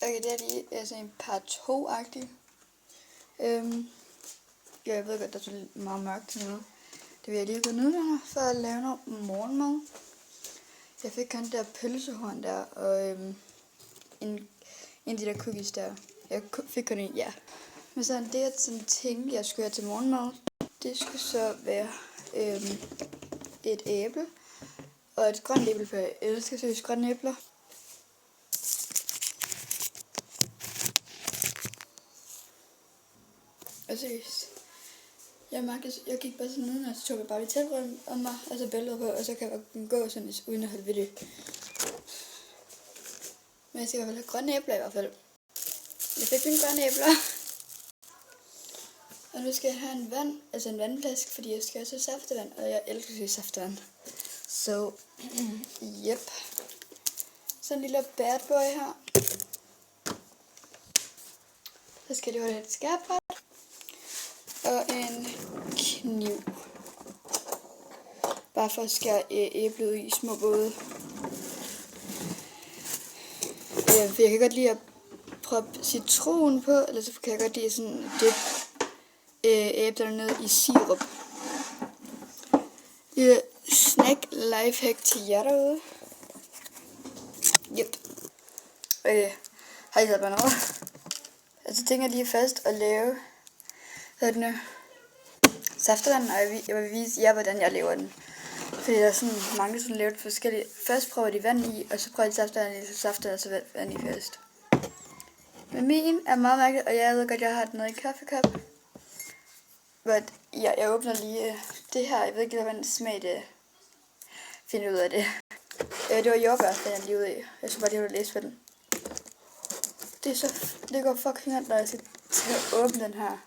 Okay, det er lige sådan en par 2-agtig. Jeg ved godt, der er meget mørkt nu. Det vil jeg lige gå ned her, for at lave noget morgenmad. Jeg fik kun der pølsehorn der, og en af de der cookies der. Jeg fik kun en, ja. Men sådan det er sådan ting, jeg skulle have til morgenmad. Det skulle så være et æble og et grønt æble, for jeg elsker seriøst grønne æbler. Og seriøst. Jeg gik bare sådan ned, og så tog jeg bare lidt tæppe om mig, og så bæltede på, og så kan jeg gå sådan uden at holde ved det. Men jeg skal i hvert fald have grønne æbler i hvert fald. Jeg fik mine grønne æbler. Og nu skal jeg have en vandflaske, fordi jeg skal også have saftevand, og jeg elsker saftevand. Så, yep. Så en lille bad boy her. Så skal jeg lige have et skærbræt. Og en kniv. Bare for at skære æblet i små både. For jeg kan godt lide at proppe citron på, eller så kan jeg godt lide sådan dip æblerne ned i sirup. Lille snack lifehack til jer derude. Yep. Har I taget bare noget? Altså tænker jeg lige først at lave sådan saftevand, og jeg vil vise jer, hvordan jeg laver den. Fordi der er sådan mange, som laver det forskelligt. Først prøver de vand i, og så prøver de saftevand, og så vand i først. Men min er meget mærkeligt, og jeg ved godt, jeg har den nede i kaffekop. But ja, jeg åbner lige det her. Jeg ved ikke, hvordan smag det. Finder ud af det. Det var jordbær, fandt jeg lige ud af. Jeg skulle bare lige have læst på den. Det går fucking godt, når jeg skal til at åbne den her.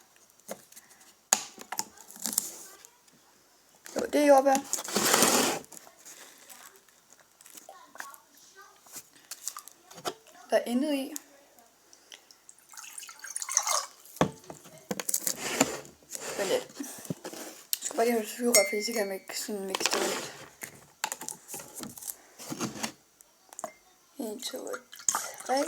Jo, det er jordbær. Der er intet i. Men lidt. Jeg skal bare lige holde sugerør, fordi så kan man ikke sådan mixe det rundt. 1, 2, 3. Jeg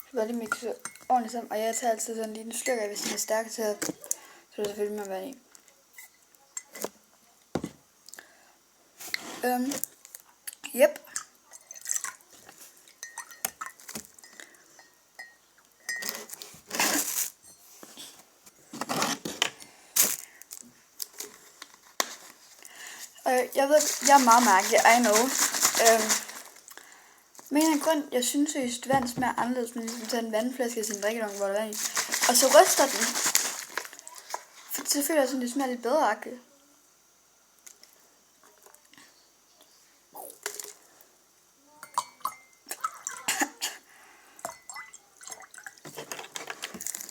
skal bare lige mixe ordentligt sammen. Og jeg tager altid sådan lige en stykke af, hvis den er stærk, så er det selvfølgelig med vand i. Yep. Jeg ved, jeg er meget mærkelig, I know. Men en grund, jeg synes at vand smager anderledes, men ligesom tager en vandflaske af sin drikkedunk, hvor der er vand i. Og så ryster den. For så føler jeg sådan, det smager lidt bedre-agtigt.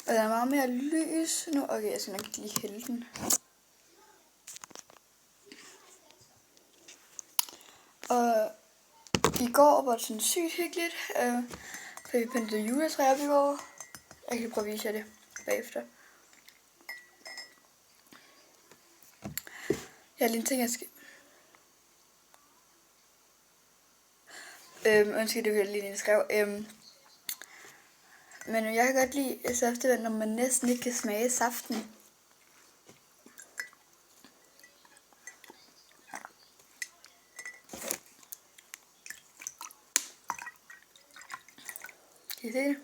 Og der er meget mere lys nu. Okay, jeg skal nok lige hælde den. Og i går var det sådan sygt hyggeligt. For vi pyntede juletræer op i går. Jeg kan prøve at vise jer det bagefter. Jeg har lige en ting, jeg skal... Undskyld, det kan jeg lige skrev. Men jeg kan godt lide saftevand, når man næsten ikke kan smage saften. Kan I se det?